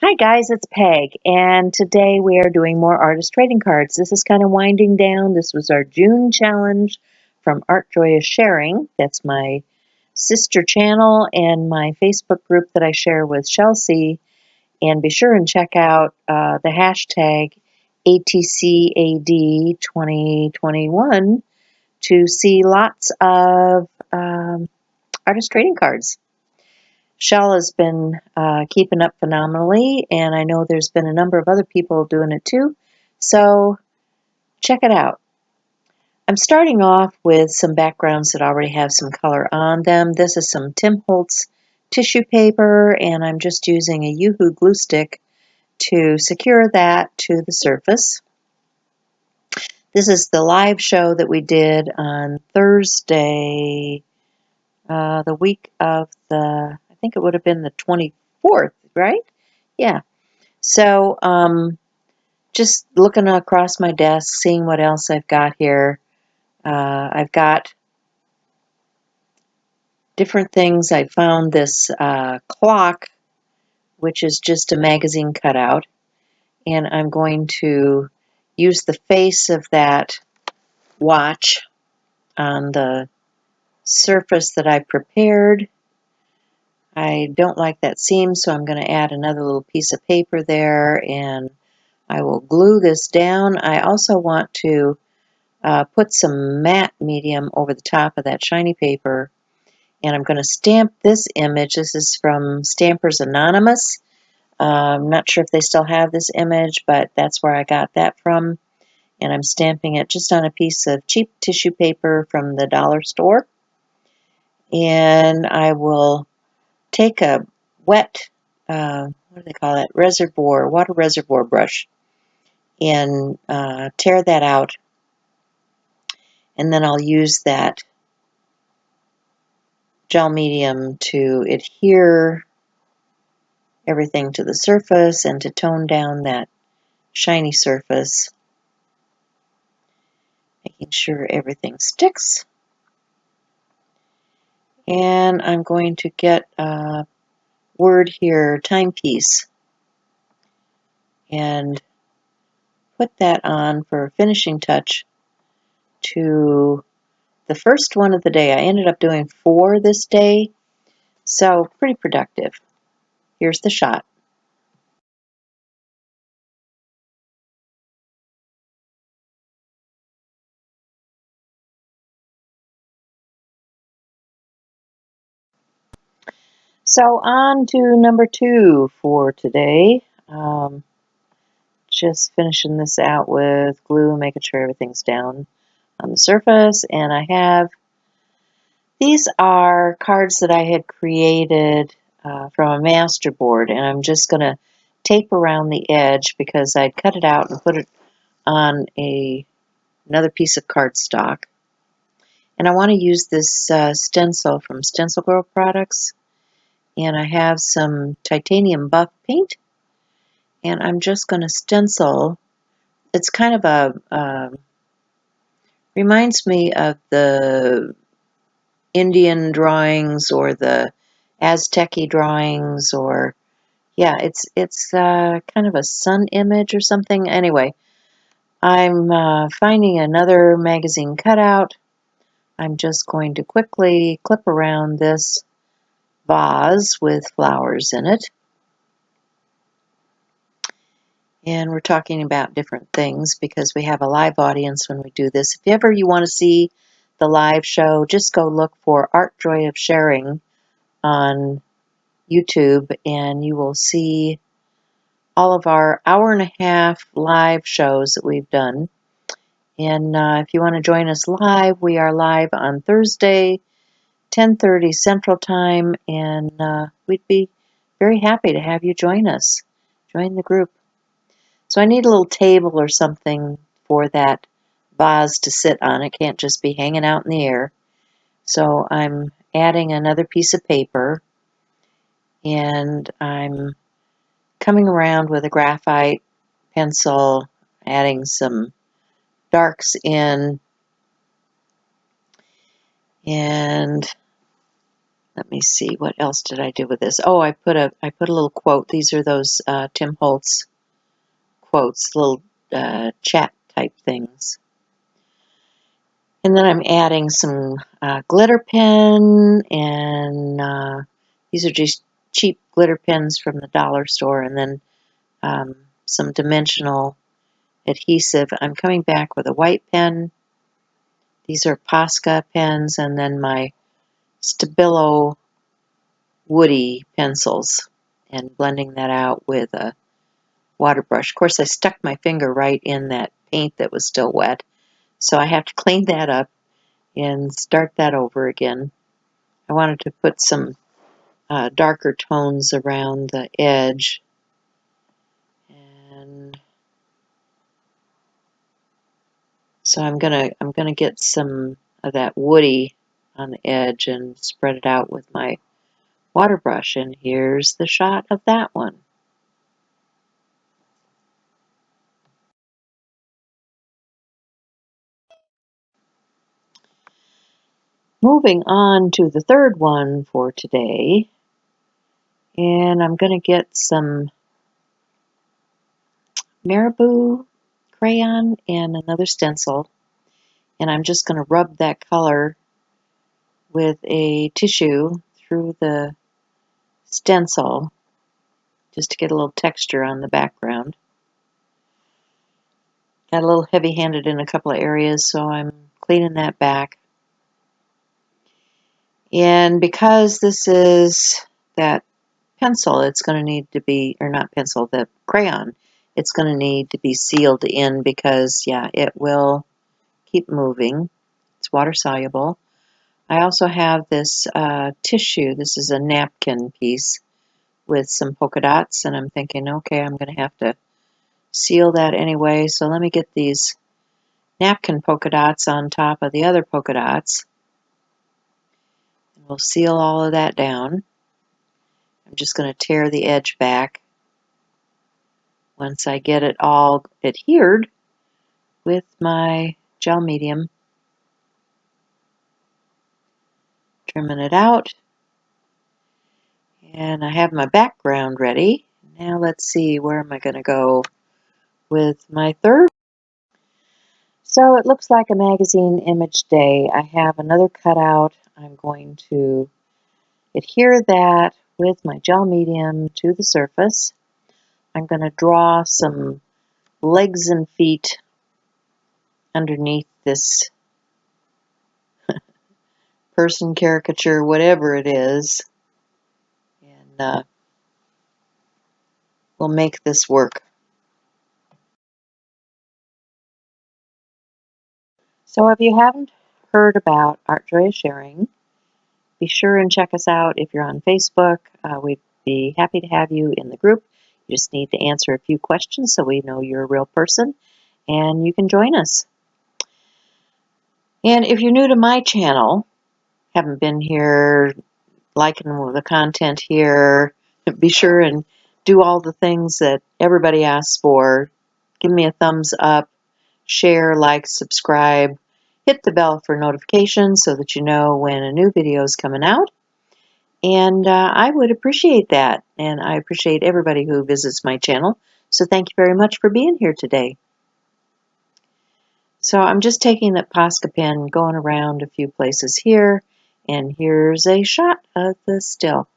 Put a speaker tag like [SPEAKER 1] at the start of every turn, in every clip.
[SPEAKER 1] Hi guys, it's Peg, and today we are doing more artist trading cards. This is kind of winding down. This was our June challenge from Art Joy of Sharing. That's my sister channel and my Facebook group that I share with Chelsea. And be sure and check out the hashtag ATCAD2021 to see lots of artist trading cards. Shell has been keeping up phenomenally, and I know there's been a number of other people doing it too, so check it out. I'm starting off with some backgrounds that already have some color on them. This is some Tim Holtz tissue paper, and I'm just using a Yoo-Hoo glue stick to secure that to the surface. This is the live show that we did on Thursday, the week of I think it would have been the 24th, right? Yeah. So just looking across my desk, seeing what else I've got here. I've got different things. I found this clock, which is just a magazine cutout, and I'm going to use the face of that watch on the surface that I prepared. I don't like that seam, so I'm going to add another little piece of paper there, and I will glue this down. I also want to put some matte medium over the top of that shiny paper, and I'm going to stamp this image. This is from Stampers Anonymous. I'm not sure if they still have this image, but that's where I got that from, and I'm stamping it just on a piece of cheap tissue paper from the dollar store. And I will take a wet, what do they call it, water reservoir brush, and tear that out, and then I'll use that gel medium to adhere everything to the surface and to tone down that shiny surface, making sure everything sticks. And I'm going to get a word here, timepiece, and put that on for a finishing touch to the first one of the day. I ended up doing 4 this day, so pretty productive. Here's the shot. So on to number 2 for today. Just finishing this out with glue, making sure everything's down on the surface. And I have, these are cards that I had created from a master board, and I'm just going to tape around the edge because I'd cut it out and put it on another piece of cardstock. And I want to use this stencil from Stencil Girl Products, and I have some titanium buff paint, and I'm just going to stencil. It's kind of a reminds me of the Indian drawings or the Aztec-y drawings, or yeah, it's kind of a sun image or something. Anyway, I'm finding another magazine cutout. I'm just going to quickly clip around this vase with flowers in it. And we're talking about different things because we have a live audience when we do this. If ever you want to see the live show, just go look for Art Joy of Sharing on YouTube, and you will see all of our hour-and-a-half live shows that we've done. And if you want to join us live, we are live on Thursday, 10:30 Central Time, and we'd be very happy to have you join us. Join the group. So I need a little table or something for that vase to sit on. It can't just be hanging out in the air. So I'm adding another piece of paper, and I'm coming around with a graphite pencil, adding some darks in, and let me see, what else did I do with this? Oh, I put a little quote. These are those Tim Holtz quotes, little chat type things. And then I'm adding some glitter pen, and these are just cheap glitter pens from the dollar store, and then some dimensional adhesive. I'm coming back with a white pen. These are Posca pens, and then my Stabilo woody pencils, and blending that out with a water brush. Of course, I stuck my finger right in that paint that was still wet, so I have to clean that up and start that over again. I wanted to put some darker tones around the edge, and so I'm gonna get some of that woody on the edge and spread it out with my water brush. And here's the shot of that one. Moving on to the third one for today, and I'm going to get some Marabou crayon and another stencil, and I'm just going to rub that color with a tissue through the stencil just to get a little texture on the background. Got a little heavy-handed in a couple of areas, so I'm cleaning that back. And because this is that pencil, it's going to need to be, or not pencil, the crayon, it's going to need to be sealed in because, yeah, it will keep moving. It's water soluble. I also have this tissue. This is a napkin piece with some polka dots, and I'm thinking, okay, I'm going to have to seal that anyway, so let me get these napkin polka dots on top of the other polka dots. We'll seal all of that down. I'm just going to tear the edge back once I get it all adhered with my gel medium. Trimming it out. And I have my background ready. Now let's see, where am I going to go with my third? So it looks like a magazine image day. I have another cutout. I'm going to adhere that with my gel medium to the surface. I'm going to draw some legs and feet underneath this person caricature, whatever it is, and we'll make this work. So if you haven't heard about Art Joy is Sharing, be sure and check us out if you're on Facebook. We'd be happy to have you in the group. You just need to answer a few questions so we know you're a real person, and you can join us. And if you're new to my channel, haven't been here, liking the content here, be sure and do all the things that everybody asks for. Give me a thumbs up, share, like, subscribe, hit the bell for notifications so that you know when a new video is coming out. And I would appreciate that. And I appreciate everybody who visits my channel. So thank you very much for being here today. So I'm just taking that Posca pen, going around a few places here, and here's a shot of the still.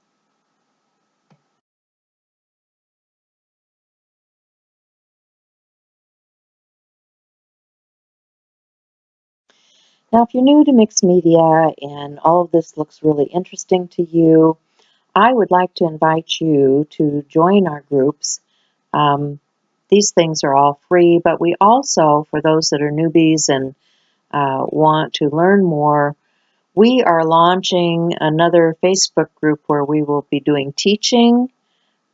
[SPEAKER 1] Now, if you're new to mixed media and all of this looks really interesting to you, I would like to invite you to join our groups. These things are all free, but we also, for those that are newbies and want to learn more, we are launching another Facebook group where we will be doing teaching.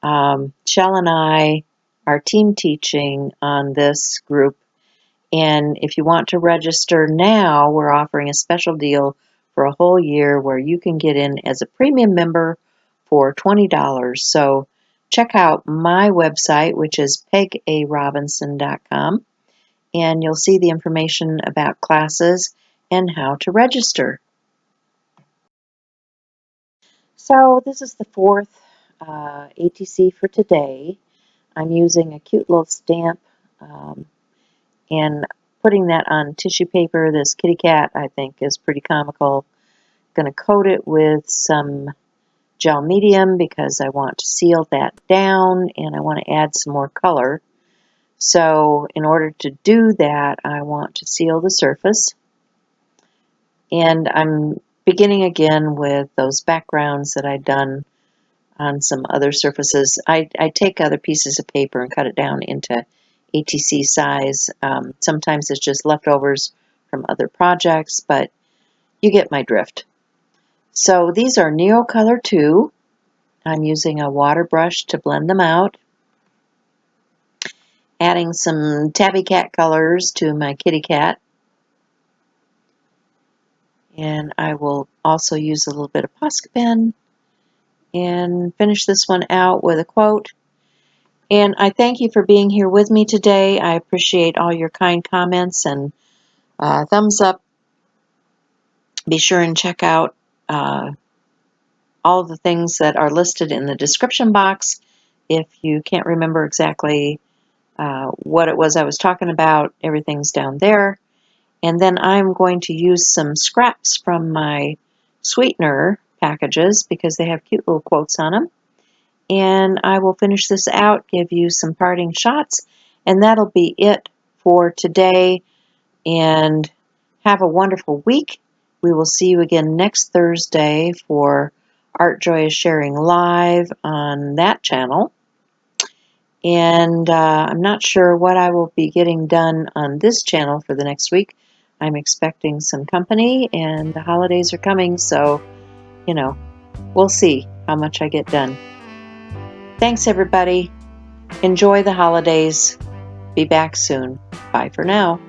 [SPEAKER 1] Shell and I are team teaching on this group. And if you want to register now, we're offering a special deal for a whole year where you can get in as a premium member for $20. So check out my website, which is pegarobinson.com, and you'll see the information about classes and how to register. So this is the fourth ATC for today. I'm using a cute little stamp and putting that on tissue paper. This kitty cat, I think, is pretty comical. Going to coat it with some gel medium because I want to seal that down and I want to add some more color. So in order to do that, I want to seal the surface. And I'm beginning again with those backgrounds that I've done on some other surfaces. I take other pieces of paper and cut it down into ATC size. Sometimes it's just leftovers from other projects, but you get my drift. So these are Neocolor 2. I'm using a water brush to blend them out. Adding some tabby cat colors to my kitty cat. And I will also use a little bit of Posca pen and finish this one out with a quote. And I thank you for being here with me today. I appreciate all your kind comments and thumbs up. Be sure and check out all of the things that are listed in the description box. If you can't remember exactly what it was I was talking about, everything's down there. And then I'm going to use some scraps from my sweetener packages because they have cute little quotes on them. And I will finish this out, give you some parting shots, and that'll be it for today. And have a wonderful week. We will see you again next Thursday for Art Joy is Sharing Live on that channel. And I'm not sure what I will be getting done on this channel for the next week. I'm expecting some company, and the holidays are coming, so, you know, we'll see how much I get done. Thanks, everybody. Enjoy the holidays. Be back soon. Bye for now.